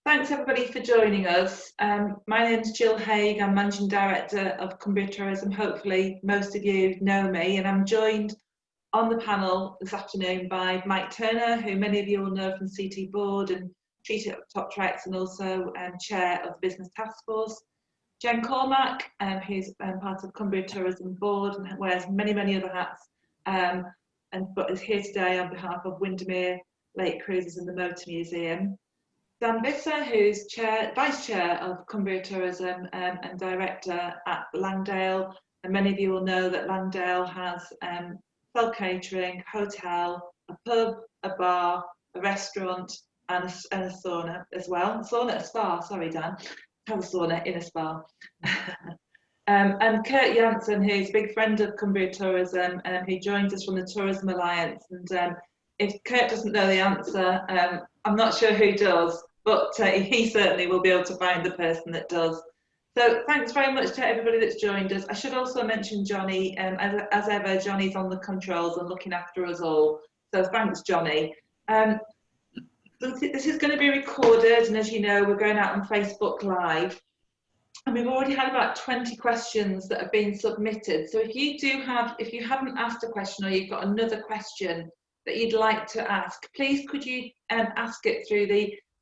Thanks everybody for joining us. My name's Gill Haigh. I'm Managing Director of Cumbria Tourism. Hopefully most of you know me, and I'm joined on the panel this afternoon by Mike Turner, who many of you will know from CT Board and Treetop Treks, and also Chair of the Business Task Force. Jen Cormack, who's part of Cumbria Tourism Board and wears many other hats, but is here today on behalf of Windermere Lake Cruises and the Motor Museum. Dan Visser, who's Vice Chair of Cumbria Tourism and Director at Langdale. And many of you will know that Langdale has self-catering, hotel, a pub, a bar, a restaurant, and a sauna as well. A spa, sorry Dan. Have a sauna in a spa. And Kurt Janson, who's a big friend of Cumbria Tourism, who joins us from the Tourism Alliance. And if Kurt doesn't know the answer, I'm not sure who does, but he certainly will be able to find the person that does. So thanks very much to everybody that's joined us. I should also mention Johnny, as ever, Johnny's on the controls and looking after us all. So thanks, Johnny. This is going to be recorded, and as you know, we're going out on Facebook Live. And we've already had about 20 questions that have been submitted. So if you haven't asked a question, or you've got another question that you'd like to ask, please could you ask it through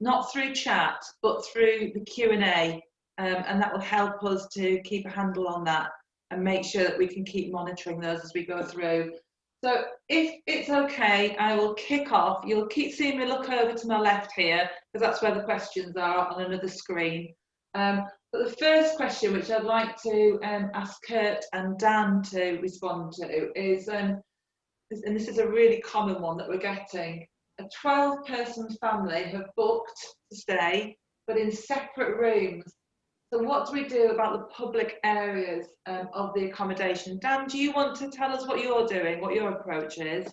not through chat, but through the Q&A, and that will help us to keep a handle on that and make sure that we can keep monitoring those as we go through. So if it's okay, I will kick off. You'll keep seeing me look over to my left here, because that's where the questions are on another screen. But the first question, which I'd like to ask Kurt and Dan to respond to, is, and this is a really common one that we're getting, a 12-person family have booked to stay, but in separate rooms. So what do we do about the public areas of the accommodation? Dan, do you want to tell us what you're doing, what your approach is?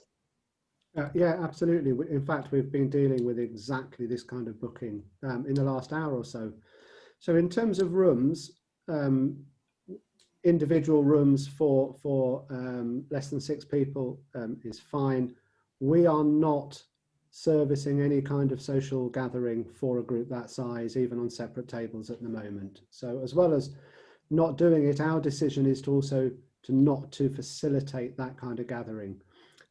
Yeah, absolutely. In fact, we've been dealing with exactly this kind of booking in the last hour or so. So in terms of rooms, individual rooms for less than 6 people is fine. We are not servicing any kind of social gathering for a group that size, even on separate tables at the moment. So as well as not doing it, our decision is to also not to facilitate that kind of gathering.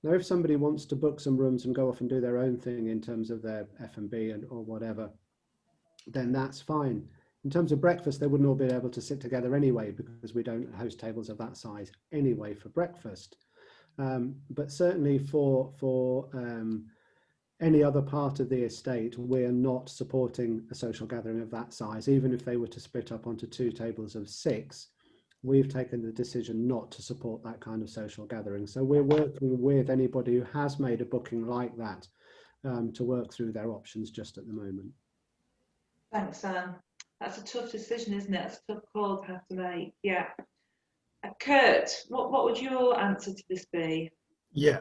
Now, if somebody wants to book some rooms and go off and do their own thing in terms of their F&B or whatever, then that's fine. In terms of breakfast, they wouldn't all be able to sit together anyway, because we don't host tables of that size anyway for breakfast. But certainly for any other part of the estate, we're not supporting a social gathering of that size. Even if they were to split up onto 2 tables of 6, we've taken the decision not to support that kind of social gathering. So we're working with anybody who has made a booking like that to work through their options just at the moment. Thanks, Anne. That's a tough decision, isn't it? It's a tough call to have to make. Yeah. Kurt, what would your answer to this be? Yeah.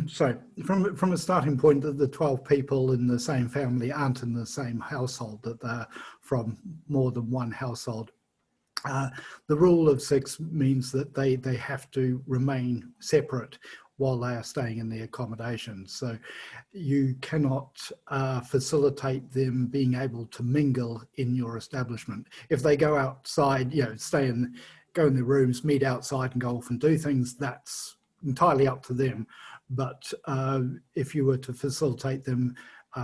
So from a starting point, that the 12 people in the same family aren't in the same household, that they're from more than one household. The rule of 6 means that they have to remain separate while they are staying in the accommodation. So you cannot facilitate them being able to mingle in your establishment. If they go outside, you know, go in their rooms, meet outside and go off and do things, that's entirely up to them. But if you were to facilitate them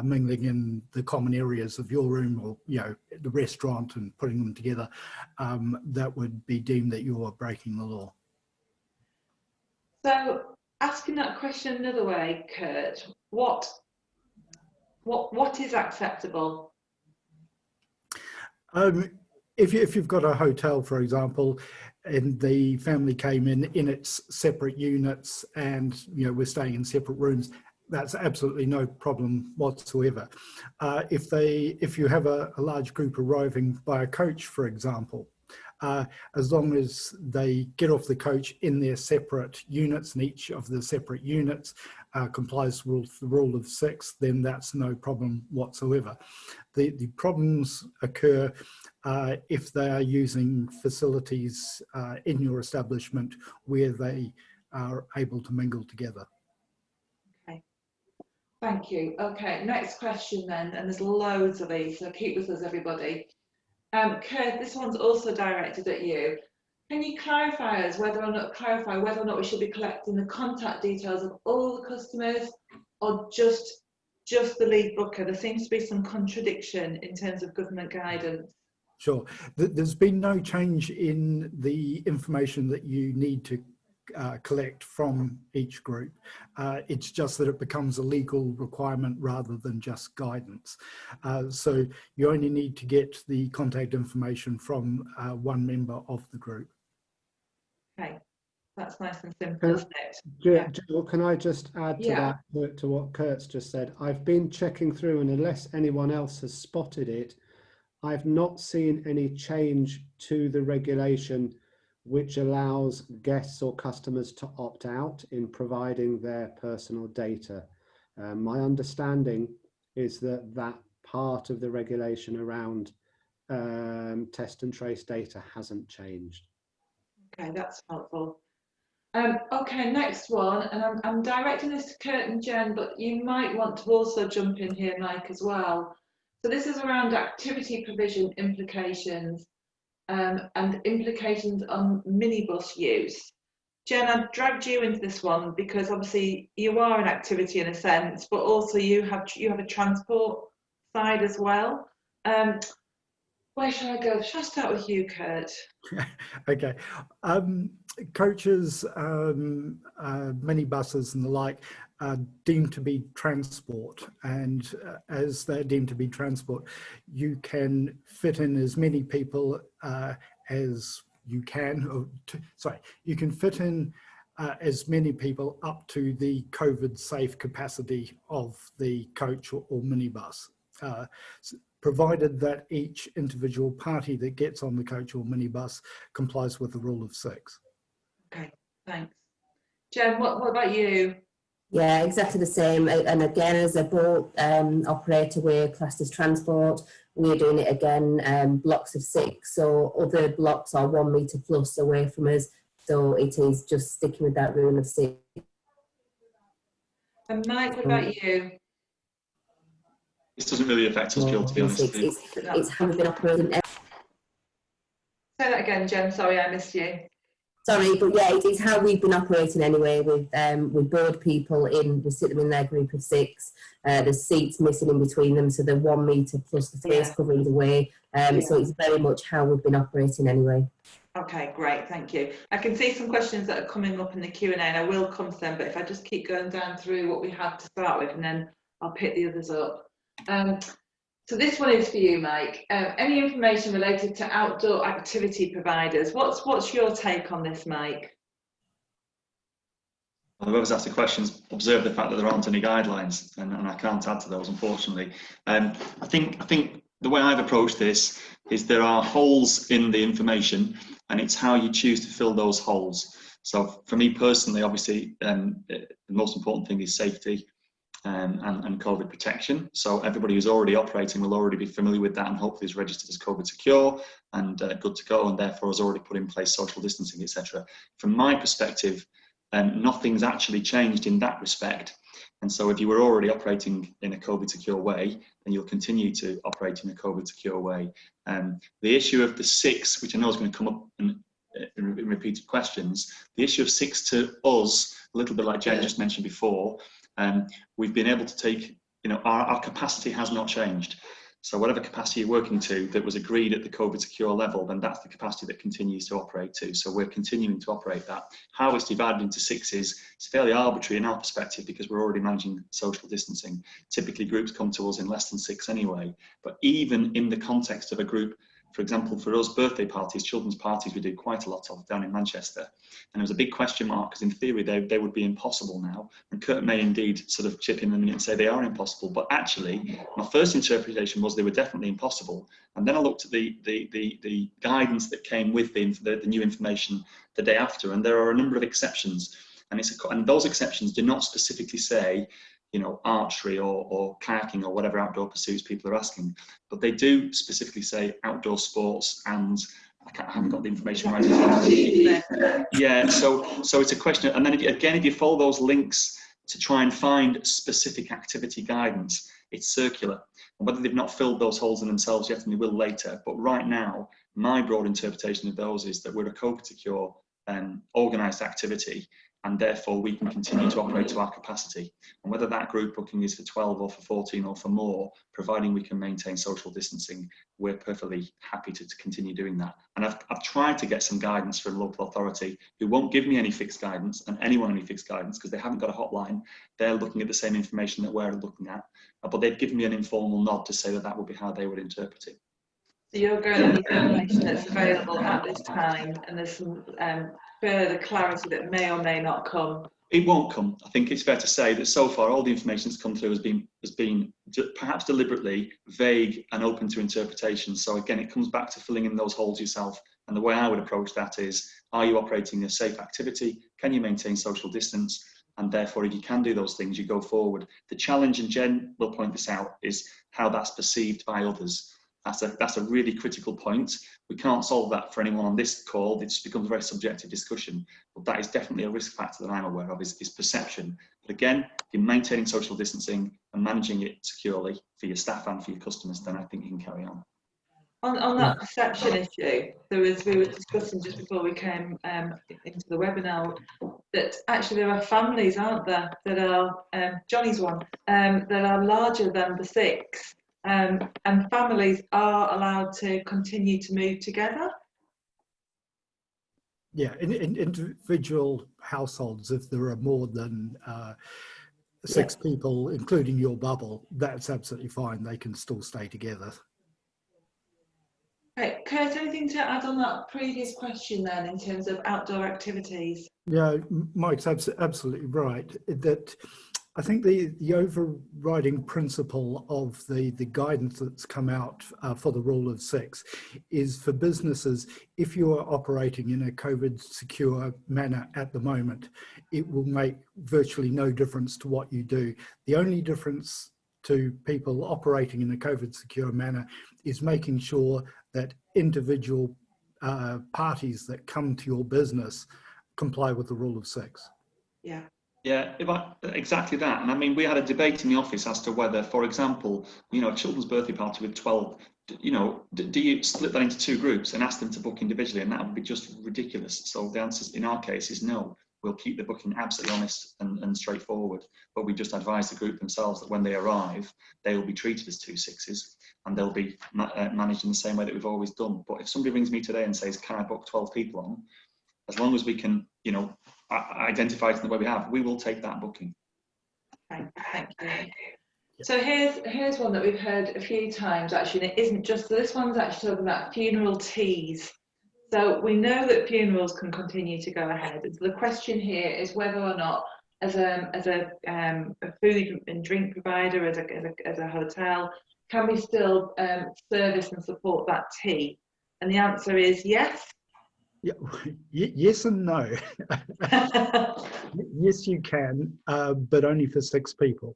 mingling in the common areas of your room, or the restaurant, and putting them together, that would be deemed that you are breaking the law. So, asking that question another way, Kurt, what is acceptable? If you've got a hotel, for example, and the family came in its separate units, and we're staying in separate rooms, that's absolutely no problem whatsoever. If you have a large group arriving by a coach, for example, as long as they get off the coach in their separate units, and each of the separate units complies with the rule of 6, then that's no problem whatsoever. The problems occur if they are using facilities in your establishment where they are able to mingle together. Okay. Thank you. Okay, next question then, and there's loads of these, so keep with us, everybody. Kurt, this one's also directed at you. Can you clarify whether or not we should be collecting the contact details of all the customers, or just the lead booker? There seems to be some contradiction in terms of government guidance. Sure. There's been no change in the information that you need to collect from each group. It's just that it becomes a legal requirement rather than just guidance. So you only need to get the contact information from one member of the group. Okay, that's nice and simple, isn't it? Jill, can I just add to that, to what Kurt's just said? I've been checking through, and unless anyone else has spotted it, I've not seen any change to the regulation which allows guests or customers to opt out in providing their personal data. My understanding is that that part of the regulation around test and trace data hasn't changed. Okay, that's helpful. Okay, next one, and I'm directing this to Kurt and Jen, but you might want to also jump in here, Mike, as well. So this is around activity provision implications and implications on minibus use. Jen, I've dragged you into this one because obviously you are an activity in a sense, but also you have a transport side as well. Where should I go? Should I start with you, Kurt? Okay. Coaches, minibuses and the like are deemed to be transport, and as they're deemed to be transport, you can fit in as many people as you can. You can fit in as many people up to the COVID safe capacity of the coach or minibus. Provided that each individual party that gets on the coach or minibus complies with the rule of 6. Okay, thanks. Jen, what about you? Yeah, exactly the same. And again, as a boat operator, we're classed as transport. We're doing it again, blocks of 6. So other blocks are 1 metre plus away from us. So it is just sticking with that rule of 6. And Mike, what about you? This doesn't really affect us, Jill, to be honest. It's how we've been operating. Say that again, Jen. Sorry, I missed you. Sorry, but yeah, it is how we've been operating anyway. We board people in, we sit them in their group of 6. There's seats missing in between them, so they're 1 metre plus the face covering away. So it's very much how we've been operating anyway. Okay, great, thank you. I can see some questions that are coming up in the Q&A, and I will come to them, but if I just keep going down through what we have to start with, and then I'll pick the others up. So this one is for you, Mike. Any information related to outdoor activity providers? What's your take on this, Mike? Well, whoever's asked the questions observe the fact that there aren't any guidelines, and I can't add to those, unfortunately. I think the way I've approached this is there are holes in the information, and it's how you choose to fill those holes. So for me personally, obviously, the most important thing is safety. And COVID protection. So everybody who's already operating will already be familiar with that, and hopefully is registered as COVID secure and good to go, and therefore has already put in place social distancing, etc. From my perspective, nothing's actually changed in that respect. And so if you were already operating in a COVID secure way, then you'll continue to operate in a COVID secure way. The issue of the 6, which I know is going to come up in repeated questions, the issue of 6 to us, a little bit like Jen just mentioned before, we've been able to take, our capacity has not changed. So whatever capacity you're working to that was agreed at the COVID secure level, then that's the capacity that continues to operate to. So we're continuing to operate that. How it's divided into 6 is fairly arbitrary in our perspective, because we're already managing social distancing. Typically groups come to us in less than 6 anyway. But even in the context of a group, for example, for us, birthday parties, children's parties, we do quite a lot of down in Manchester. And there was a big question mark, because in theory they would be impossible now. And Kurt may indeed sort of chip in a minute and say they are impossible. But actually, my first interpretation was they were definitely impossible. And then I looked at the guidance that came with the new information the day after, and there are a number of exceptions. And those exceptions do not specifically say, archery or kayaking or whatever outdoor pursuits people are asking, but they do specifically say outdoor sports, and I haven't got the information right. Yeah, so it's a question, and then if you follow those links to try and find specific activity guidance. It's circular, and whether they've not filled those holes in themselves yet, and they will later, but right now, my broad interpretation of those is that we're a COVID secure organised activity, and therefore we can continue to operate to our capacity. And whether that group booking is for 12 or for 14 or for more, providing we can maintain social distancing, we're perfectly happy to continue doing that. And I've tried to get some guidance from local authority, who won't give me any fixed guidance, and anyone any fixed guidance, because they haven't got a hotline. They're looking at the same information that we're looking at, but they've given me an informal nod to say that that would be how they would interpret it. So you're going on the information that's available at this time, and there's some further clarity that may or may not come. It won't come. I think it's fair to say that so far all the information that's come through has been perhaps deliberately vague and open to interpretation. So again, it comes back to filling in those holes yourself. And the way I would approach that is, are you operating a safe activity? Can you maintain social distance? And therefore, if you can do those things, you go forward. The challenge, and Jen will point this out, is how that's perceived by others. That's a really critical point. We can't solve that for anyone on this call. It just becomes a very subjective discussion. But that is definitely a risk factor that I'm aware of, is perception. But again, in maintaining social distancing and managing it securely for your staff and for your customers, then I think you can carry on. On that perception issue, we were discussing just before we came into the webinar, that actually there are families, aren't there, that are, Johnny's one, that are larger than the 6. And families are allowed to continue to move together. Yeah, in individual households, if there are more than 6 people, including your bubble, that's absolutely fine. They can still stay together. Right, Kurt, anything to add on that previous question then, in terms of outdoor activities? Yeah, Mike's absolutely right. That I think the overriding principle of the guidance that's come out for the rule of 6 is for businesses, if you are operating in a COVID secure manner at the moment, it will make virtually no difference to what you do. The only difference to people operating in a COVID secure manner is making sure that individual parties that come to your business comply with the rule of 6. Yeah. Yeah, exactly that. And I mean, we had a debate in the office as to whether, for example, a children's birthday party with 12, do you split that into 2 groups and ask them to book individually? And that would be just ridiculous. So the answer in our case is no. We'll keep the booking absolutely honest and straightforward. But we just advise the group themselves that when they arrive, they will be treated as 2 6s, and they'll be managed in the same way that we've always done. But if somebody rings me today and says, can I book 12 people on? As long as we can, identify it in the way we have, we will take that booking. Thank you. So here's one that we've heard a few times actually, and it isn't just, this one's actually talking about funeral teas. So we know that funerals can continue to go ahead. So the question here is whether or not, as a food and drink provider, as a hotel, can we still service and support that tea? And the answer is yes. Yeah, yes and no. Yes, you can, but only for 6 people.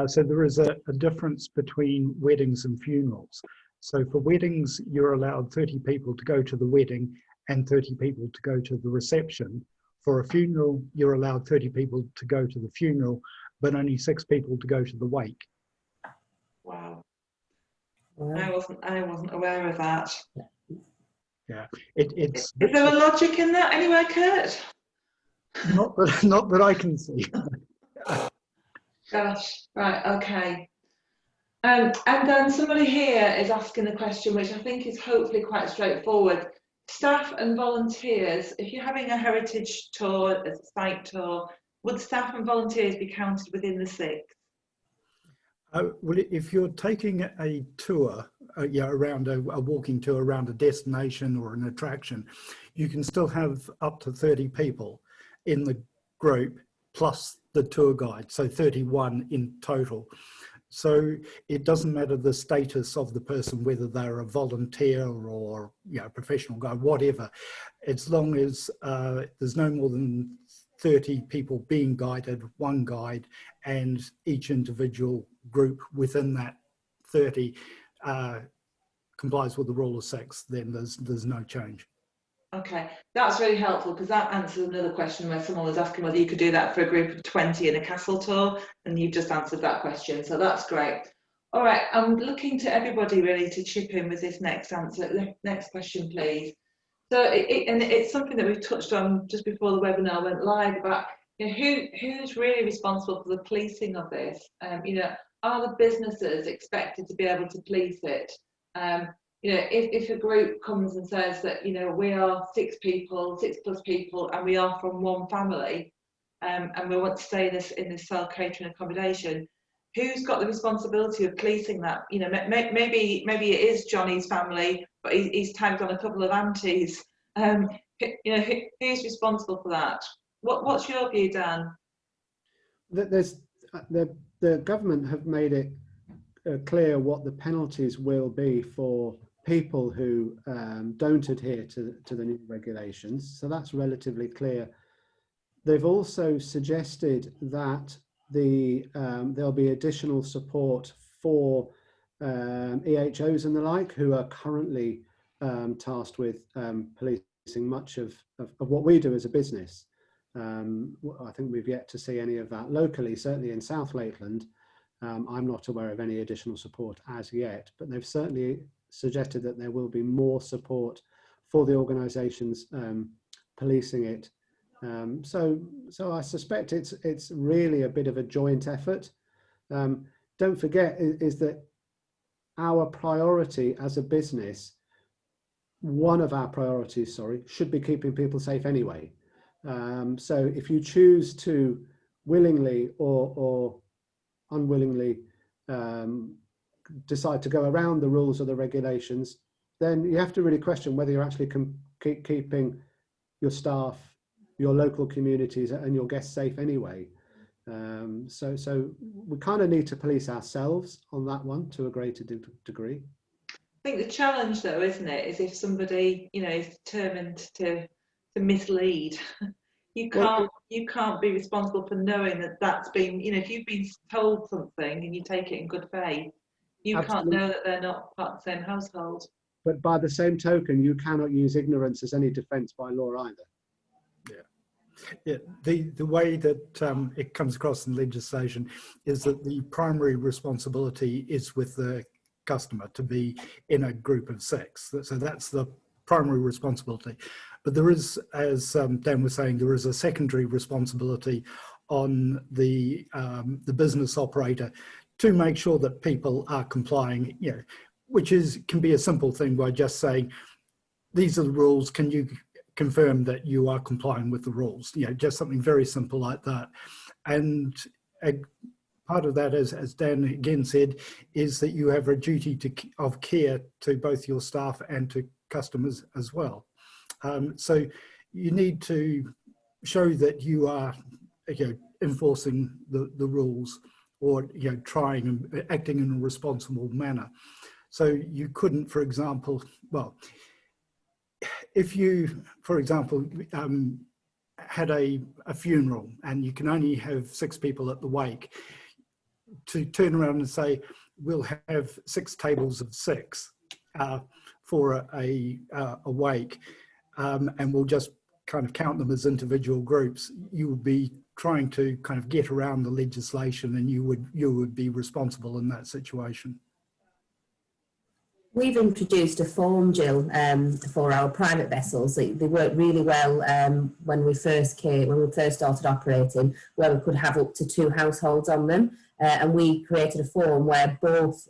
So there is a difference between weddings and funerals. So for weddings, you're allowed 30 people to go to the wedding and 30 people to go to the reception. For a funeral, you're allowed 30 people to go to the funeral, but only 6 people to go to the wake. Wow. I wasn't aware of that. Yeah, it's. Is there a logic in that anywhere, Kurt? Not that I can see. Gosh, right, okay. And then somebody here is asking the question, which I think is hopefully quite straightforward. Staff and volunteers, if you're having a heritage tour, a site tour, would staff and volunteers be counted within the 6? Well, if you're taking a tour, around a walking tour around a destination or an attraction, you can still have up to 30 people in the group plus the tour guide, so 31 in total. So it doesn't matter the status of the person, whether they're a volunteer or professional guide, whatever, as long as there's no more than 30 people being guided, 1 guide, and each individual group within that 30 complies with the rule of 6, then there's no change. Okay, that's really helpful because that answers another question where someone was asking whether you could do that for a group of 20 in a castle tour, and you've just answered that question, so that's great. All right, I'm looking to everybody really to chip in with this next answer. Next question, please. So, it's something that we've touched on just before the webinar went live about, you know, who's really responsible for the policing of this? You know, are the businesses expected to be able to police it? You know, if a group comes and says that, you know, we are 6 plus people, and we are from one family, and we want to stay in this cell catering accommodation, who's got the responsibility of policing that? You know, maybe it is Johnny's family, but he's tagged on a couple of aunties. You know, who's responsible for that? What's your view, Dan? The government have made it clear what the penalties will be for people who don't adhere to the new regulations, so that's relatively clear. They've also suggested that there'll be additional support for EHOs and the like, who are currently tasked with policing much of what we do as a business. I think we've yet to see any of that locally, certainly in South Lakeland. I'm not aware of any additional support as yet, but they've certainly suggested that there will be more support for the organisations policing it. So I suspect it's really a bit of a joint effort. Don't forget is that our priority as a business, one of our priorities, sorry, should be keeping people safe anyway. So if you choose to willingly or unwillingly decide to go around the rules or the regulations, then you have to really question whether you're actually keeping your staff, your local communities and your guests safe anyway. So we kind of need to police ourselves on that one to a greater degree. I think the challenge, though, isn't it, is if somebody, you know, is determined to mislead, you can't be responsible for knowing that that's been, you know, if you've been told something and you take it in good faith, you Absolutely. can't know that they're not part of the same household. But by the same token, you cannot use ignorance as any defence by law either. Yeah, the way that it comes across in legislation is that the primary responsibility is with the customer to be in a group of 6. So that's the primary responsibility. But there is, as Dan was saying, there is a secondary responsibility on the business operator to make sure that people are complying, you know, which can be a simple thing by just saying, these are the rules, can you confirm that you are complying with the rules? You know, just something very simple like that. And part of that, as Dan again said, is that you have a duty of care to both your staff and to customers as well. So you need to show that you are, you know, enforcing the rules, or, you know, trying and acting in a responsible manner. So you couldn't, for example, well, if you, for example, had a funeral and you can only have 6 people at the wake, to turn around and say, we'll have 6 tables of 6 for a wake, and we'll just kind of count them as individual groups, you would be trying to kind of get around the legislation, and you would be responsible in that situation. We've introduced a form, Gill, for our private vessels. They worked really well when we first started operating, where we could have up to 2 households on them. And we created a form where both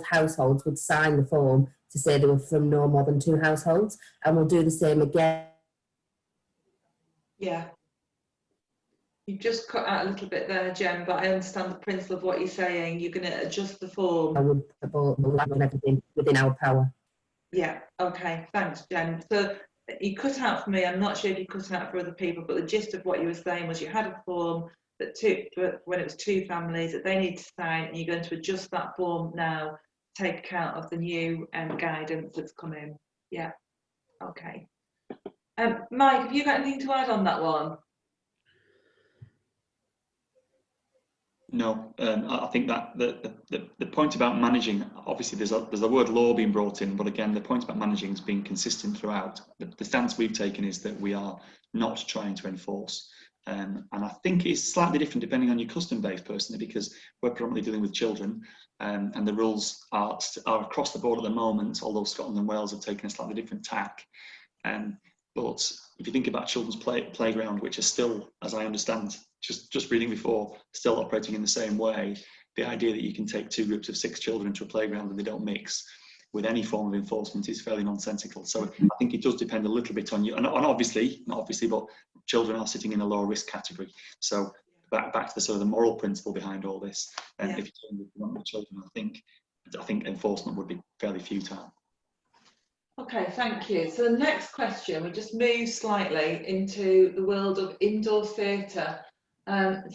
households would sign the form to say they were from no more than 2 households. And we'll do the same again. Yeah. You just cut out a little bit there, Jen, but I understand the principle of what you're saying. You're going to adjust the form. We'll have everything within our power. Yeah, okay, thanks, Jen. So you cut out for me, I'm not sure if you cut out for other people, but the gist of what you were saying was you had a form that when it was 2 families that they need to sign, and you're going to adjust that form now to take account of the new guidance that's come in. Yeah, okay. Mike, have you got anything to add on that one? No, I think that the point about managing, obviously there's a word law being brought in, but again, the point about managing has been consistent throughout. The stance we've taken is that we are not trying to enforce. And I think it's slightly different depending on your custom base personally, because we're predominantly dealing with children, and the rules are across the board at the moment, although Scotland and Wales have taken a slightly different tack. But if you think about children's playground, which are still, as I understand, just reading before, still operating in the same way, the idea that you can take 2 groups of 6 children into a playground and they don't mix with any form of enforcement is fairly nonsensical. So I think it does depend a little bit on you, and obviously, not obviously, but children are sitting in a lower risk category. So back to the sort of the moral principle behind all this. And if you're dealing with children, I think enforcement would be fairly futile. Okay, thank you. So the next question, we just move slightly into the world of indoor theatre.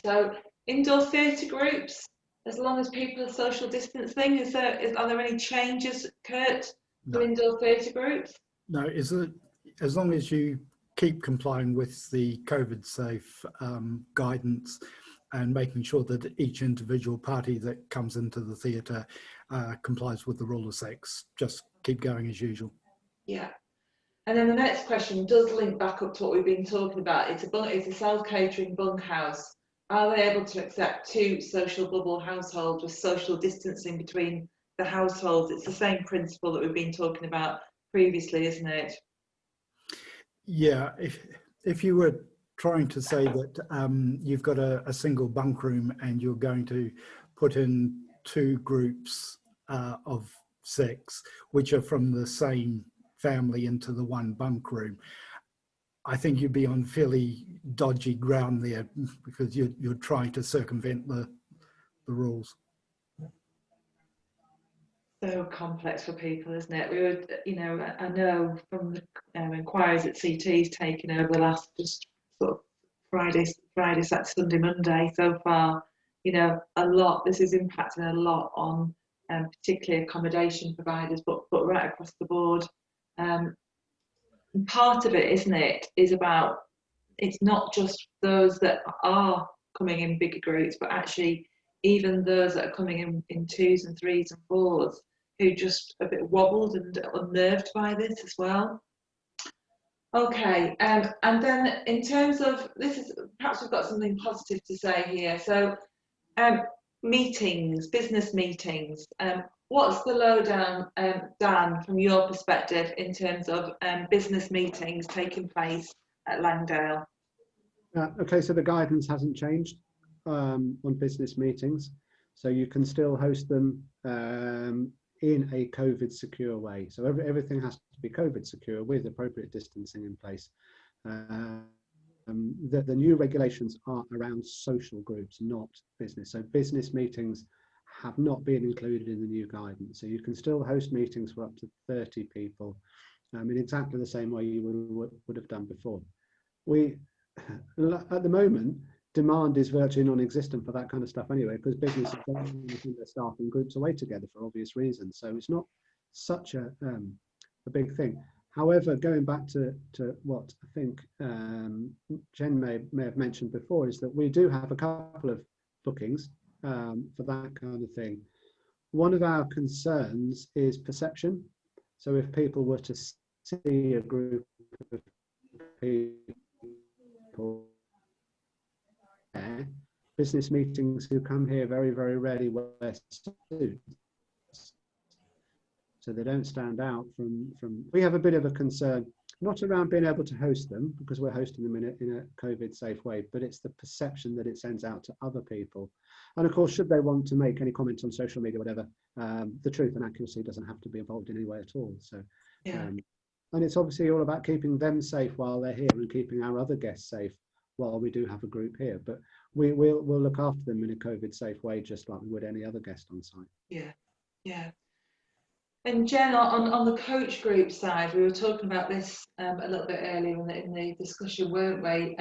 So indoor theatre groups, as long as people are social distancing, are there any changes, Kurt, to indoor theatre groups? No, as long as you keep complying with the COVID safe guidance and making sure that each individual party that comes into the theatre complies with the rule of 6, just keep going as usual. Yeah. And then the next question does link back up to what we've been talking about. It's a self-catering bunkhouse. Are they able to accept 2 social bubble households with social distancing between the households? It's the same principle that we've been talking about previously, isn't it? Yeah, if you were trying to say that you've got a single bunk room and you're going to put in 2 groups of 6, which are from the same family into the one bunk room, I think you'd be on fairly dodgy ground there, because you're trying to circumvent the rules. So complex for people, isn't it? We were, I know from the inquiries that CT's taken over the last just sort of Friday, Saturday, Sunday, Monday so far, a lot. This is impacting a lot on particularly accommodation providers, but right across the board. Part of it, isn't it, is about, it's not just those that are coming in bigger groups, but actually even those that are coming in 2s and 3s and 4s who just a bit wobbled and unnerved by this as well. Okay, and then in terms of perhaps we've got something positive to say here. So meetings, business meetings, what's the lowdown, Dan, from your perspective in terms of business meetings taking place at Langdale? Okay, so the guidance hasn't changed on business meetings, so you can still host them in a COVID secure way. So everything has to be COVID secure with appropriate distancing in place. The new regulations are around social groups, not business. So business meetings have not been included in the new guidance. So you can still host meetings for up to 30 people in exactly the same way you would have done before. At the moment, demand is virtually non-existent for that kind of stuff anyway, because businesses don't send their staff in groups away together for obvious reasons. So it's not such a big thing. However, going back to what I think Jen may have mentioned before, is that we do have a couple of bookings for that kind of thing. One of our concerns is perception. So if people were to see a group of people there, business meetings who come here very, very rarely wear suits, so they don't stand out from. We have a bit of a concern, not around being able to host them, because we're hosting them in a COVID safe way, but it's the perception that it sends out to other people. And of course, should they want to make any comments on social media, whatever, the truth and accuracy doesn't have to be involved in any way at all. So, yeah. And it's obviously all about keeping them safe while they're here and keeping our other guests safe while we do have a group here. But we'll look after them in a COVID safe way, just like we would any other guest on site. Yeah, yeah. And Jen, on the coach group side, we were talking about this a little bit earlier in the discussion, weren't we?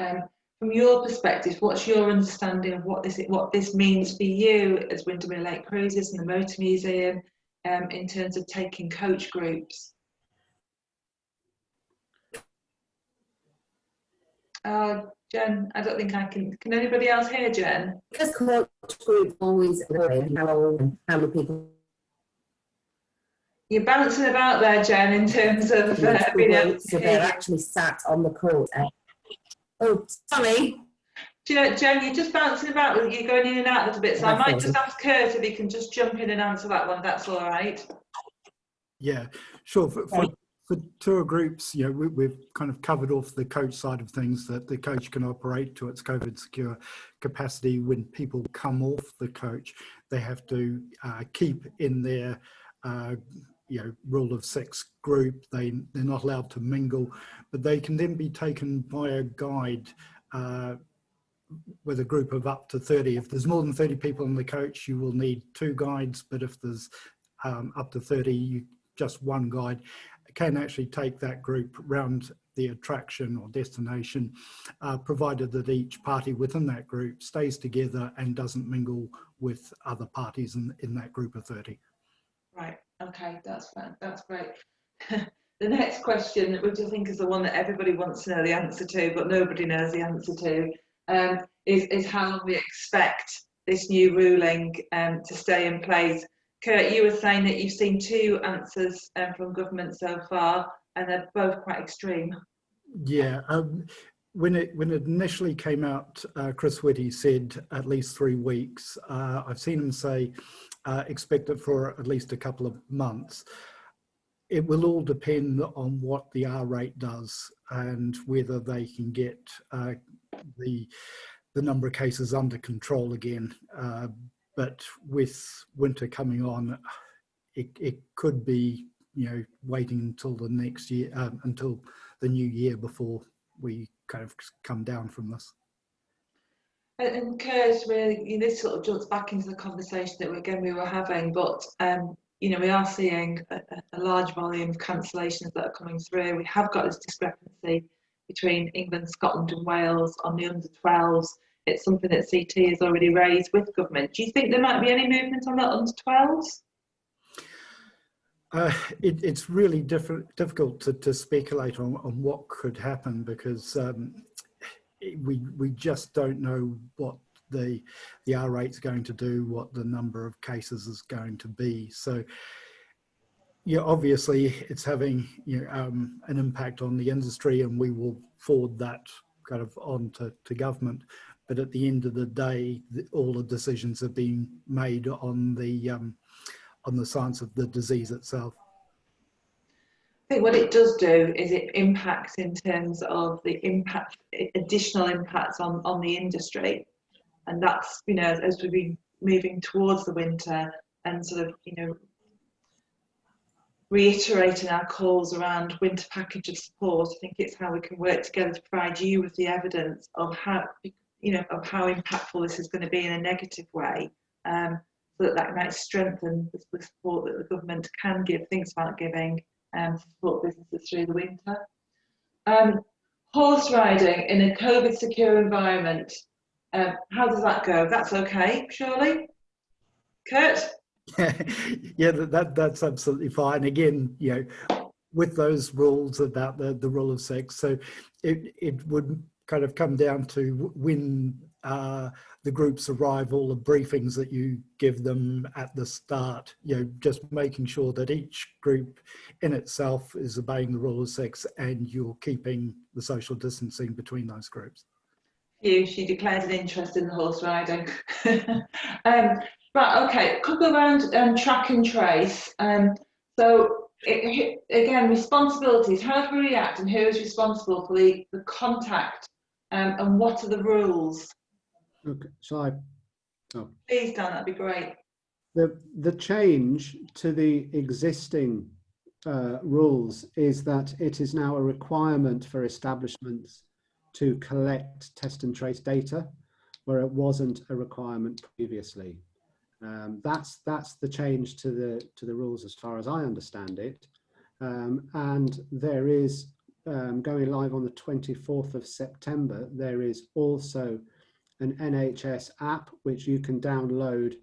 From your perspective, what's your understanding of what this means for you as Windermere Lake Cruises and the Motor Museum in terms of taking coach groups? Jen, I don't think I can. Can anybody else hear Jen? Just coach group always how many people. You're bouncing about there, Jen, in terms of being able to So hear they're you. actually sat on the court. Oh, sorry. Do you know, Jen, you're just bouncing about, you're going in and out a little bit, so I might just ask Kurt if he can just jump in and answer that one, that's all right. Yeah, sure. For tour groups, you know, we've kind of covered off the coach side of things, that the coach can operate to its COVID secure capacity. When people come off the coach, they have to keep in their you know, rule of 6 group. They're not allowed to mingle, but they can then be taken by a guide with a group of up to 30. If there's more than 30 people in the coach, you will need 2 guides, but if there's up to 30, just 1 guide can actually take that group round the attraction or destination, provided that each party within that group stays together and doesn't mingle with other parties in that group of 30. Right, okay, that's fine, that's great. The next question, which I think is the one that everybody wants to know the answer to, but nobody knows the answer to, is how long we expect this new ruling to stay in place. Kurt, you were saying that you've seen 2 answers from government so far, and they're both quite extreme. Yeah, when it initially came out, Chris Whitty said at least 3 weeks. I've seen him say expect it for at least a couple of months. It will all depend on what the R rate does and whether they can get the number of cases under control again. But with winter coming on, it could be, you know, waiting until the next year, until the new year before we kind of come down from this. And Kurt, really, this sort of jumps back into the conversation that we were having, but you know, we are seeing a large volume of cancellations that are coming through. We have got this discrepancy between England, Scotland and Wales on the under 12s. It's something that CT has already raised with government. Do you think there might be any movement on that under 12s? It's really difficult to speculate on what could happen, because we just don't know what the R rate's going to do, what the number of cases is going to be. So, yeah, obviously it's having, you know, an impact on the industry, and we will forward that kind of on to government. But at the end of the day, all the decisions are being made on the science of the disease itself. I think what it does do is it impacts in terms of the impact, additional impacts on the industry, and that's, you know, as we've been moving towards the winter and sort of, you know, reiterating our calls around winter package of support. I think it's how we can work together to provide you with the evidence of how, you know, of how impactful this is going to be in a negative way, so that might strengthen the support that the government can give, thinks about giving, to support businesses through the winter. Horse riding in a COVID secure environment, how does that go? That's okay, surely? Kurt? Yeah, that's absolutely fine. Again, you know, with those rules about the rule of 6, so it would kind of come down to when the groups arrive, all the briefings that you give them at the start, you know, just making sure that each group in itself is obeying the rule of 6 and you're keeping the social distancing between those groups. She declared an interest in the horse riding. Right, okay, couple around track and trace. So again, responsibilities, how do we react and who is responsible for the contact, and what are the rules? Okay, shall I? Oh. Please, Dan, that'd be great. The change to the existing rules is that it is now a requirement for establishments to collect, test and trace data, where it wasn't a requirement previously. That's the change to the rules as far as I understand it. And there is, going live on the 24th of September, there is also an NHS app which you can download.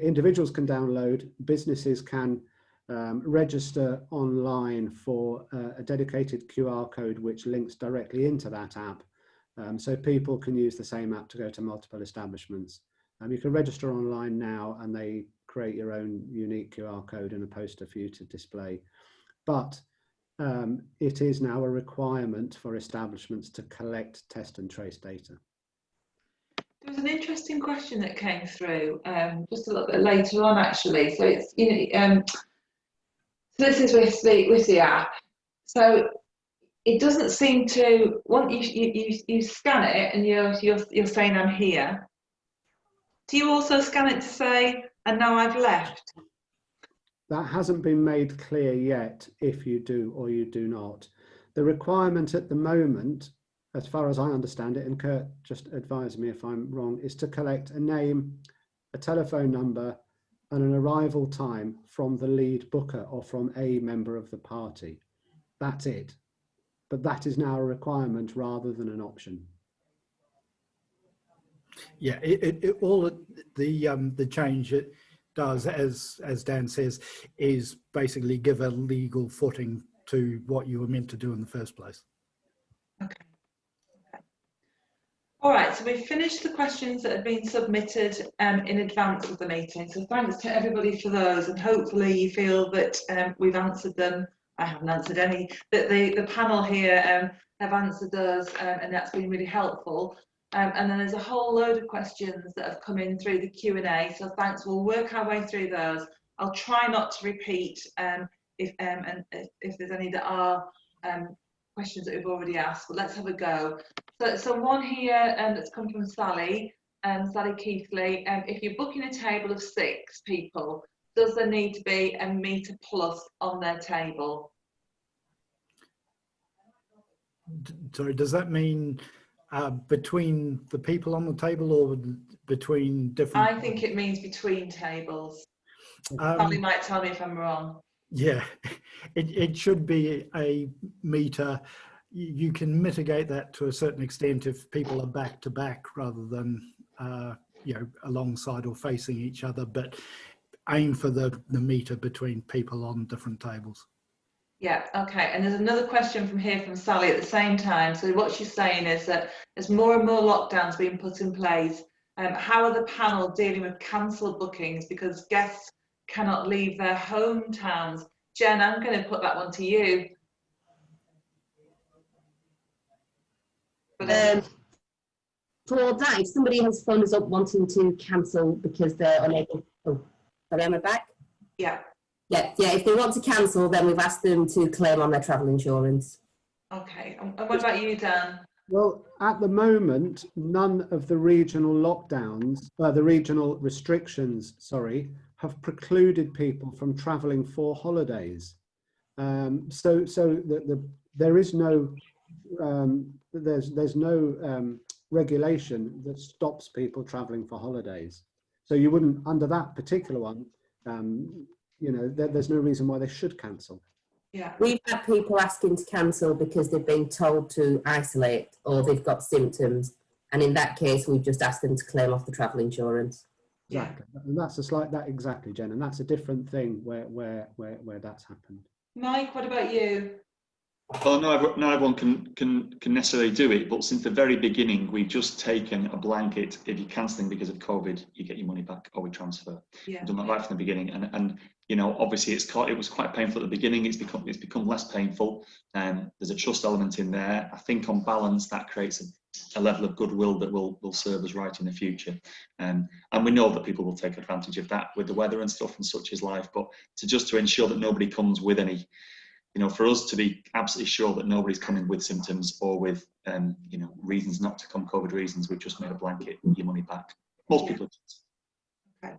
Individuals can download, businesses can register online for a dedicated QR code which links directly into that app, So people can use the same app to go to multiple establishments. You can register online now and they create your own unique QR code and a poster for you to display. But it is now a requirement for establishments to collect, test and trace data. There was an interesting question that came through just a little bit later on, actually. So it's, you know, so this is with the app. So it doesn't seem to, once you scan it and you're saying I'm here. Do you also scan it to say, and now I've left? That hasn't been made clear yet if you do or you do not. The requirement at the moment, as far as I understand it, and Kurt just advise me if I'm wrong, is to collect a name, a telephone number and an arrival time from the lead booker or from a member of the party. That's it. But that is now a requirement rather than an option. Yeah, the change it does, as Dan says, is basically give a legal footing to what you were meant to do in the first place. Okay. All right, so we've finished the questions that have been submitted in advance of the meeting. So thanks to everybody for those, and hopefully you feel that we've answered them. I haven't answered any, but the panel here have answered those, and that's been really helpful. And then there's a whole load of questions that have come in through the Q&A. So thanks. We'll work our way through those. I'll try not to repeat if there's any that are questions that we've already asked. But let's have a go. So one here that's come from Sally, Sally Keithley. If you're booking a table of 6 people, does there need to be a metre plus on their table? Sorry, does that mean between the people on the table or between different? I think it means between tables. Sally might tell me if I'm wrong. Yeah, it should be a metre. You can mitigate that to a certain extent if people are back to back rather than you know, alongside or facing each other, but aim for the metre between people on different tables. Yeah, okay. And there's another question from here from Sally at the same time. So what she's saying is that as more and more lockdowns being put in place, how are the panel dealing with cancelled bookings because guests cannot leave their hometowns? Jen, I'm going to put that one to you. For that, if somebody has phoned us up wanting to cancel because they're unable, oh, sorry, am I back? Yeah. Yeah, if they want to cancel, then we've asked them to claim on their travel insurance. Okay, and what about you, Dan? Well, at the moment, none of the regional lockdowns, the regional restrictions, sorry, have precluded people from travelling for holidays. So there is no, there's no regulation that stops people travelling for holidays. So you wouldn't, under that particular one, you know, there's no reason why they should cancel. Yeah. We've had people asking to cancel because they've been told to isolate or they've got symptoms. And in that case, we've just asked them to claim off the travel insurance. Exactly. Yeah. And that's exactly, Jen. And that's a different thing where that's happened. Mike, what about you? Well, not everyone can necessarily do it, but since the very beginning, we've just taken a blanket. If you're cancelling because of COVID, you get your money back or we transfer. Yeah. We've done that right from the beginning, and you know, obviously it was quite painful at the beginning. It's become less painful, and there's a trust element in there. I think on balance that creates a level of goodwill that will serve us right in the future, and we know that people will take advantage of that with the weather and stuff and such is life. But to ensure that nobody comes with any. You know, for us to be absolutely sure that nobody's coming with symptoms or with, you know, reasons not to come, COVID reasons, we've just made a blanket, your money back. Most people. Okay.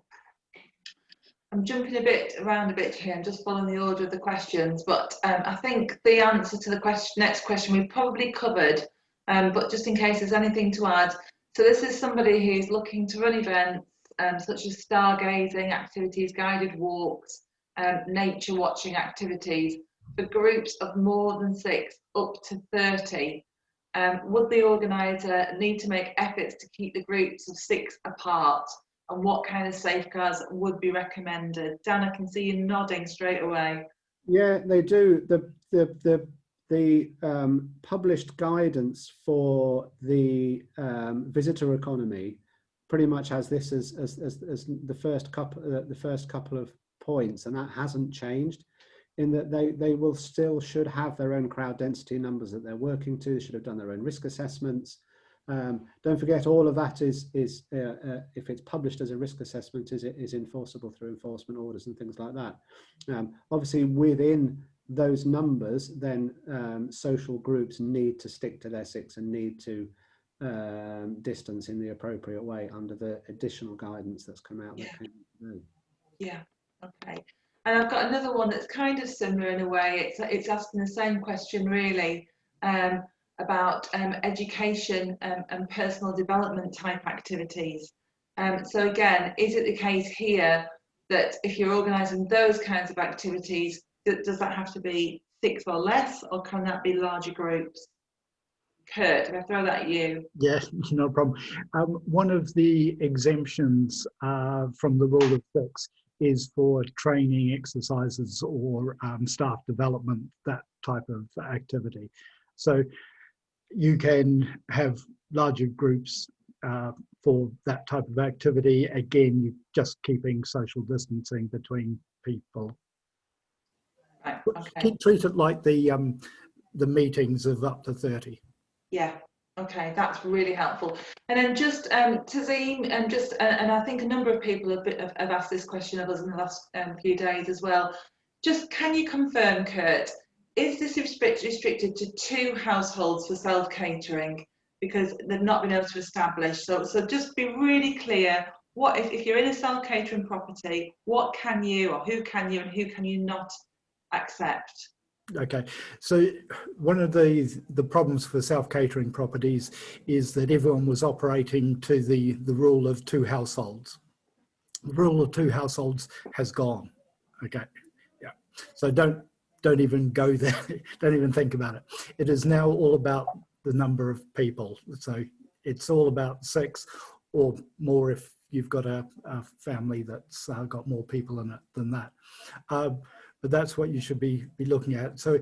I'm jumping around a bit here. I'm just following the order of the questions, but I think the answer to the next question we've probably covered, but just in case there's anything to add. So this is somebody who's looking to run events such as stargazing activities, guided walks, nature watching activities, for groups of more than 6 up to 30. Would the organiser need to make efforts to keep the groups of 6 apart? And what kind of safeguards would be recommended? Dan, I can see you nodding straight away. Yeah, they do. the published guidance for the visitor economy pretty much has this as the first couple of points, and that hasn't changed, in that they will still should have their own crowd density numbers that they're working to. They should have done their own risk assessments. Don't forget, all of that is if it's published as a risk assessment, is enforceable through enforcement orders and things like that. Obviously, within those numbers, then social groups need to stick to their 6 and need to distance in the appropriate way under the additional guidance that's come out. Yeah. That came through. Yeah. Okay. And I've got another one that's kind of similar in a way. It's asking the same question really, about education and personal development type activities. So again, is it the case here that if you're organising those kinds of activities, does that have to be 6 or less, or can that be larger groups? Kurt, if I throw that at you. Yeah, no problem. One of the exemptions from the rule of 6 is for training exercises or staff development, that type of activity. So you can have larger groups for that type of activity. Again, you're just keeping social distancing between people. Right, okay. Treat it like the meetings of up to 30. Yeah, okay, that's really helpful. And then just Tazeen, and I think a number of people have asked this question of us in the last few days as well. Just can you confirm, Kurt, is this restricted to 2 households for self-catering? Because they've not been able to establish. So just be really clear, what if you're in a self-catering property, what can you, or who can you and who can you not accept? Okay, so one of the problems for self-catering properties is that everyone was operating to the rule of 2 households. The rule of 2 households has gone. Okay, yeah. So don't even go there. Don't even think about it. It is now all about the number of people. So it's all about 6 or more if you've got a family that's got more people in it than that. But that's what you should be looking at. So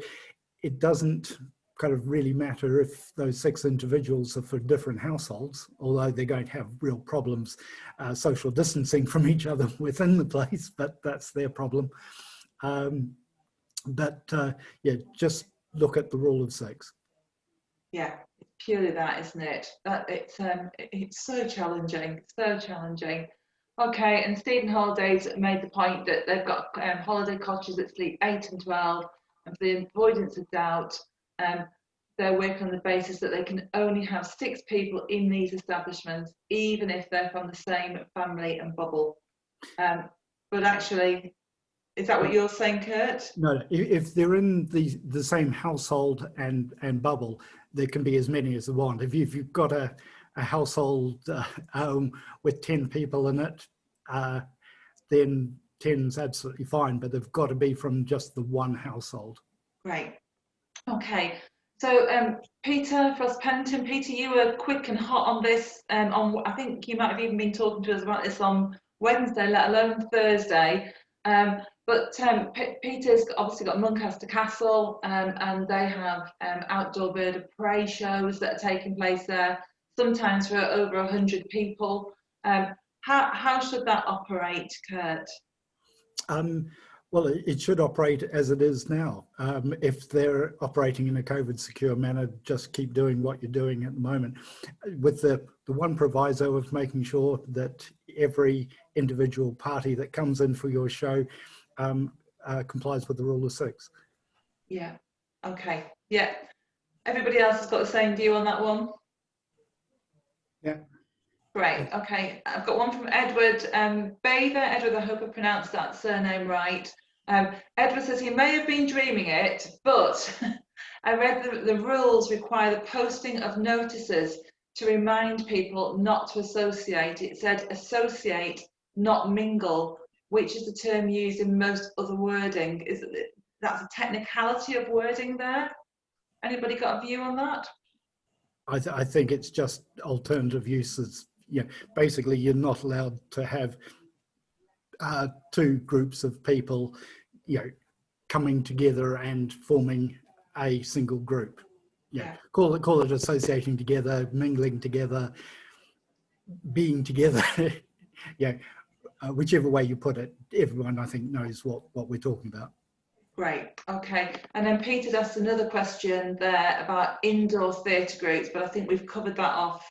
it doesn't kind of really matter if those 6 individuals are for different households, although they're going to have real problems social distancing from each other within the place, but that's their problem. Yeah, just look at the rule of 6. Yeah, it's purely that, isn't it? That it's so challenging, so challenging. Okay, and Stephen Holidays made the point that they've got holiday cottages that sleep 8 and 12, and for the avoidance of doubt, they're working on the basis that they can only have 6 people in these establishments, even if they're from the same family and bubble. But actually, is that what you're saying, Kurt? No, if they're in the same household and bubble, there can be as many as they want. If you've got a household home with 10 people in it, then 10's absolutely fine, but they've got to be from just the one household. Great. Okay. So Peter Frost Pennington, Peter, you were quick and hot on this. I think you might have even been talking to us about this on Wednesday, let alone Thursday. But Peter's obviously got Muncaster Castle, and they have outdoor bird of prey shows that are taking place there, sometimes for over 100 people. How should that operate, Kurt? Well, it should operate as it is now. If they're operating in a COVID secure manner, just keep doing what you're doing at the moment, with the one proviso of making sure that every individual party that comes in for your show complies with the rule of 6. Yeah. Okay. Yeah. Everybody else has got the same view on that one? Yeah. Great. Okay. I've got one from Edward Bather. Edward, I hope I pronounced that surname right. Edward says he may have been dreaming it, but I read the rules require the posting of notices to remind people not to associate. It said associate, not mingle, which is the term used in most other wording. That's a technicality of wording there? Anybody got a view on that? I think it's just alternative uses. Yeah, basically you're not allowed to have 2 groups of people, coming together and forming a single group. Yeah. Call it associating together, mingling together, being together. Whichever way you put it, everyone I think knows what we're talking about. Great, okay. And then Peter's asked another question there about indoor theatre groups, but I think we've covered that off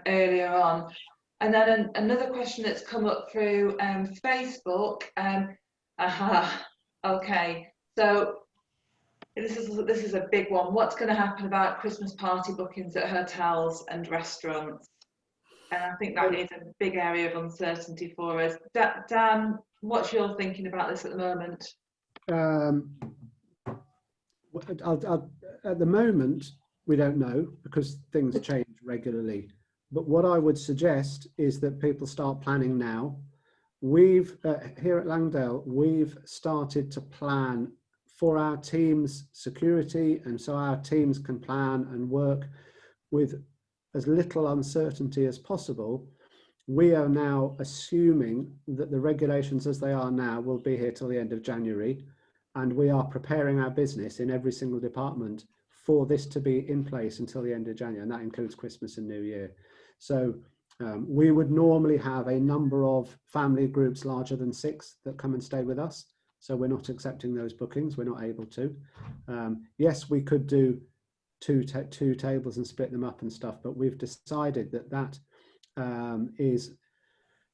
earlier on. And then another question that's come up through Facebook. Okay, so this is a big one. What's going to happen about Christmas party bookings at hotels and restaurants? And I think that is a big area of uncertainty for us. Dan, what's your thinking about this at the moment? At the moment, we don't know because things change regularly. But what I would suggest is that people start planning now. We've here at Langdale, we've started to plan for our team's security, and so our teams can plan and work with as little uncertainty as possible. We are now assuming that the regulations as they are now will be here till the end of January, and we are preparing our business in every single department for this to be in place until the end of January, and that includes Christmas and New Year. So we would normally have a number of family groups larger than 6 that come and stay with us. So we're not accepting those bookings. We're not able to. Yes, we could do two tables and split them up and stuff, but we've decided that is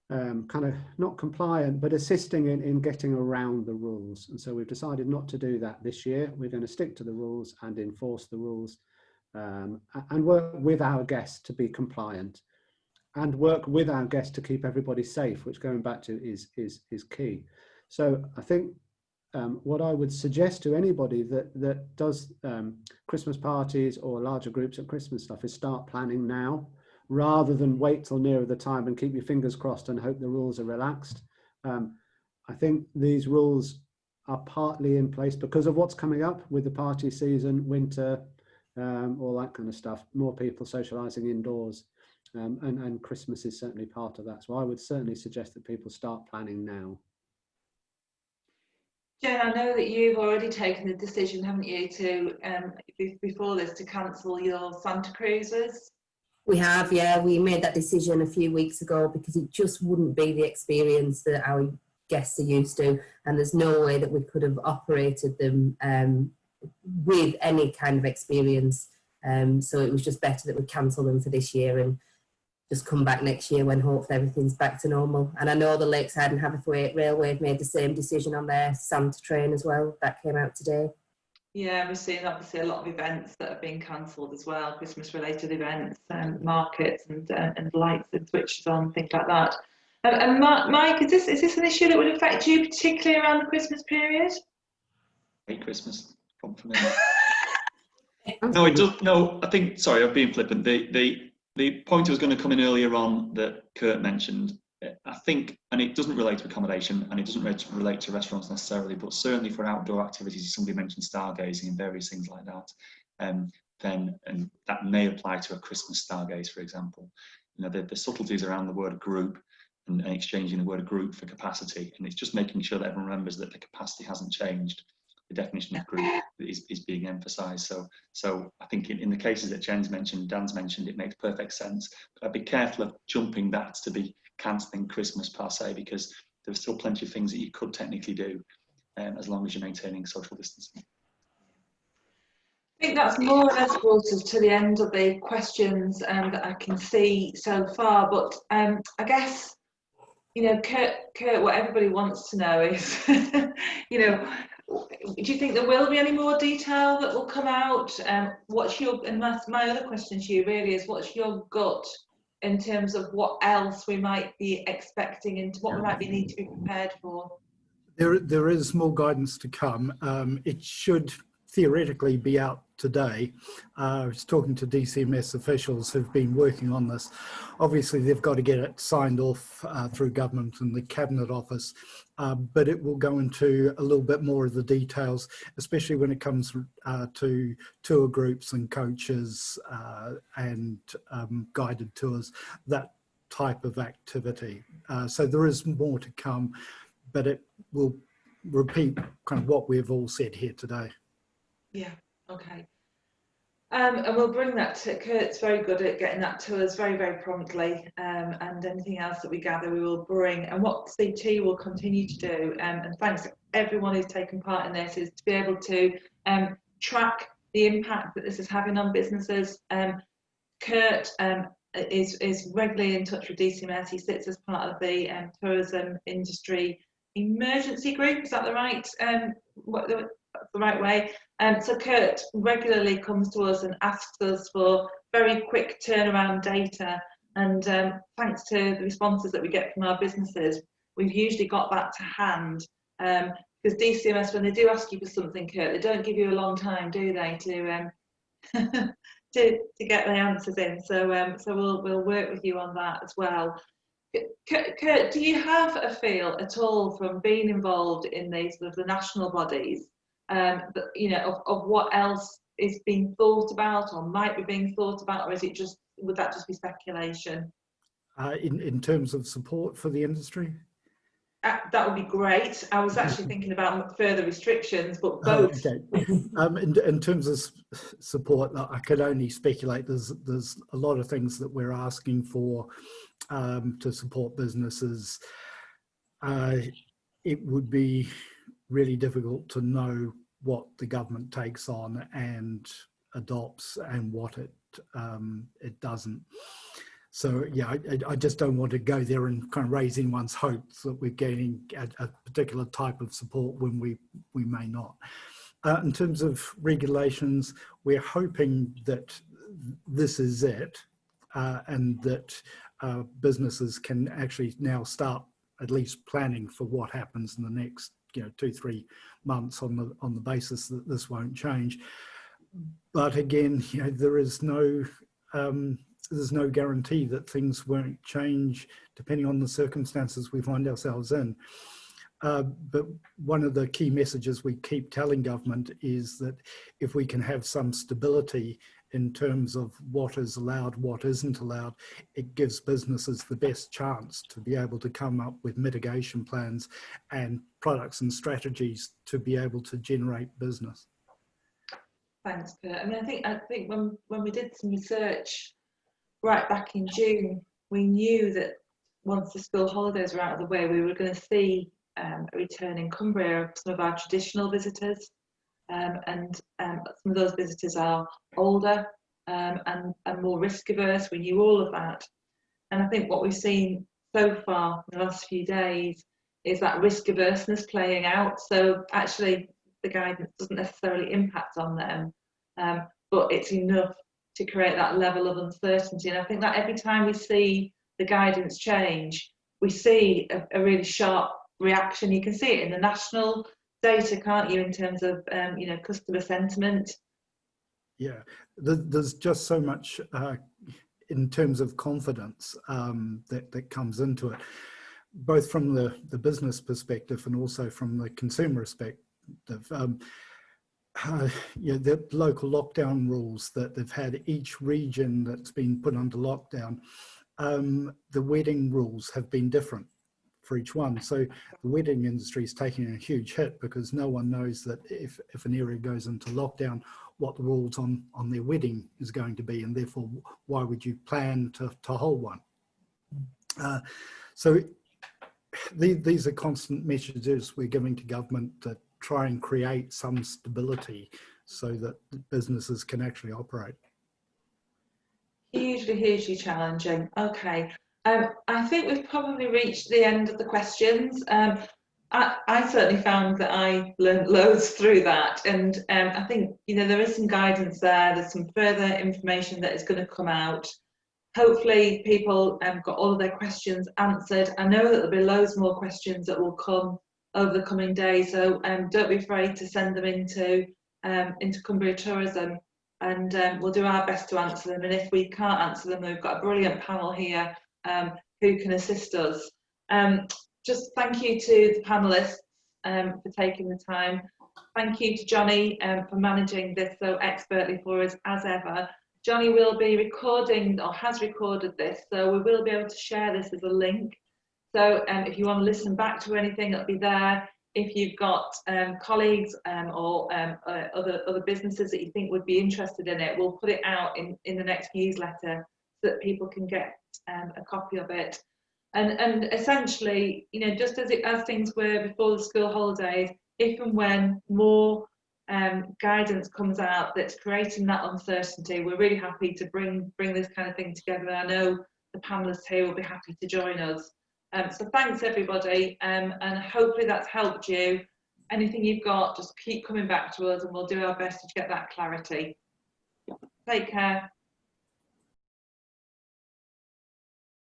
kind of not compliant, but assisting in getting around the rules. And so we've decided not to do that this year. We're going to stick to the rules and enforce the rules and work with our guests to be compliant and work with our guests to keep everybody safe, which going back to is key. So I think what I would suggest to anybody that does Christmas parties or larger groups at Christmas stuff is start planning now, rather than wait till nearer the time and keep your fingers crossed and hope the rules are relaxed. I think these rules are partly in place because of what's coming up with the party season, winter, all that kind of stuff, more people socialising indoors, and Christmas is certainly part of that. So I would certainly suggest that people start planning now. Jen, I know that you've already taken the decision, haven't you, to before this, to cancel your Santa Cruises? We have, yeah. We made that decision a few weeks ago because it just wouldn't be the experience that our guests are used to, and there's no way that we could have operated them with any kind of experience. So it was just better that we cancel them for this year and just come back next year when hopefully everything's back to normal. And I know the Lakeside and Haverfordwest Railway have made the same decision on their Santa train as well. That came out today. Yeah, we're seeing obviously a lot of events that have been cancelled as well, Christmas-related events and markets and lights and switches on, things like that. And Mike, is this an issue that would affect you particularly around the Christmas period? Great Christmas, from for me. No, it does. No, I think. Sorry, I'm being flippant. The point I was going to come in earlier on that Kurt mentioned, I think, and it doesn't relate to accommodation and it doesn't relate to restaurants necessarily, but certainly for outdoor activities, somebody mentioned stargazing and various things like that, then and that may apply to a Christmas stargaze, for example. You know, the subtleties around the word group and exchanging the word group for capacity, and it's just making sure that everyone remembers that the capacity hasn't changed. The definition of group is being emphasised. So I think in the cases that Jen's mentioned, Dan's mentioned, it makes perfect sense. But I'd be careful of jumping that to be cancelling Christmas per se, because there's still plenty of things that you could technically do as long as you're maintaining social distancing. I think that's more or less brought us to the end of the questions that I can see so far. But I guess, you know, Kurt, what everybody wants to know is, you know, do you think there will be any more detail that will come out? What's your, and my other question to you really is, what's your gut in terms of what else we might be expecting and what we might need to be prepared for? There is more guidance to come. It should theoretically be out today. I was talking to DCMS officials who've been working on this. Obviously, they've got to get it signed off through government and the Cabinet Office, but it will go into a little bit more of the details, especially when it comes to tour groups and coaches and guided tours, that type of activity. So there is more to come, but it will repeat kind of what we've all said here today. Yeah, Okay. And we'll bring that to Kurt's very good at getting that to us very, very promptly. And anything else that we gather, we will bring. And what CT will continue to do, and thanks to everyone who's taken part in this, is to be able to track the impact that this is having on businesses. Kurt is regularly in touch with DCMS. He sits as part of the tourism industry emergency group. Is that the right that's the right way? So Kurt regularly comes to us and asks us for very quick turnaround data, and thanks to the responses that we get from our businesses, we've usually got that to hand. Because DCMS, when they do ask you for something, Kurt, they don't give you a long time, do they, to get the answers in. So we'll work with you on that as well. Kurt, do you have a feel at all from being involved in these sort of the national bodies, you know, of what else is being thought about or might be being thought about, or is it just, would that just be speculation? In terms of support for the industry? That would be great. I was actually thinking about further restrictions, but both. Okay. In terms of support, I could only speculate. There's a lot of things that we're asking for to support businesses. It would be really difficult to know what the government takes on and adopts and what it doesn't. So yeah, I just don't want to go there and kind of raise anyone's hopes that we're getting a particular type of support when we may not. In terms of regulations, we're hoping that this is it, and that businesses can actually now start at least planning for what happens in the next 2-3 months on the basis that this won't change. But again, there's no guarantee that things won't change depending on the circumstances we find ourselves in. But one of the key messages we keep telling government is that if we can have some stability in terms of what is allowed, what isn't allowed, it gives businesses the best chance to be able to come up with mitigation plans and products and strategies to be able to generate business. Thanks, Kurt. I mean, I think when we did some research right back in June, we knew that once the school holidays were out of the way, we were going to see a return in Cumbria of some of our traditional visitors. And some of those visitors are older and more risk averse. We knew all of that. And I think what we've seen so far in the last few days is that risk averseness playing out. So actually the guidance doesn't necessarily impact on them, but it's enough to create that level of uncertainty. And I think that every time we see the guidance change, we see a really sharp reaction. You can see it in the national data, can't you, in terms of customer sentiment? Yeah, there's just so much in terms of confidence that comes into it, both from the business perspective and also from the consumer perspective. The local lockdown rules that they've had, each region that's been put under lockdown, the wedding rules have been different for each one. So the wedding industry is taking a huge hit because no one knows that if an area goes into lockdown, what the rules on their wedding is going to be, and therefore why would you plan to hold one? So these are constant messages we're giving to government to try and create some stability so that businesses can actually operate. Hugely challenging. Okay. I think we've probably reached the end of the questions. I certainly found that I learned loads through that, and I think there is some guidance there. There's some further information that is going to come out. Hopefully people got all of their questions answered. I know that there'll be loads more questions that will come over the coming days, so don't be afraid to send them into Cumbria Tourism, and we'll do our best to answer them. And if we can't answer them, we've got a brilliant panel here who can assist us. Just thank you to the panelists for taking the time. Thank you to Johnny for managing this so expertly for us as ever. Johnny will be recording, or has recorded this, so we will be able to share this as a link. So if you want to listen back to anything, it'll be there. if you've got colleagues or other businesses that you think would be interested in it, we'll put it out in the next newsletter so that people can get a copy of it. And essentially, you know, just as things were before the school holidays, if and when more guidance comes out that's creating that uncertainty, we're really happy to bring this kind of thing together. I know the panelists here will be happy to join us. So thanks everybody, and hopefully that's helped you. Anything you've got, just keep coming back to us and we'll do our best to get that clarity. Take care.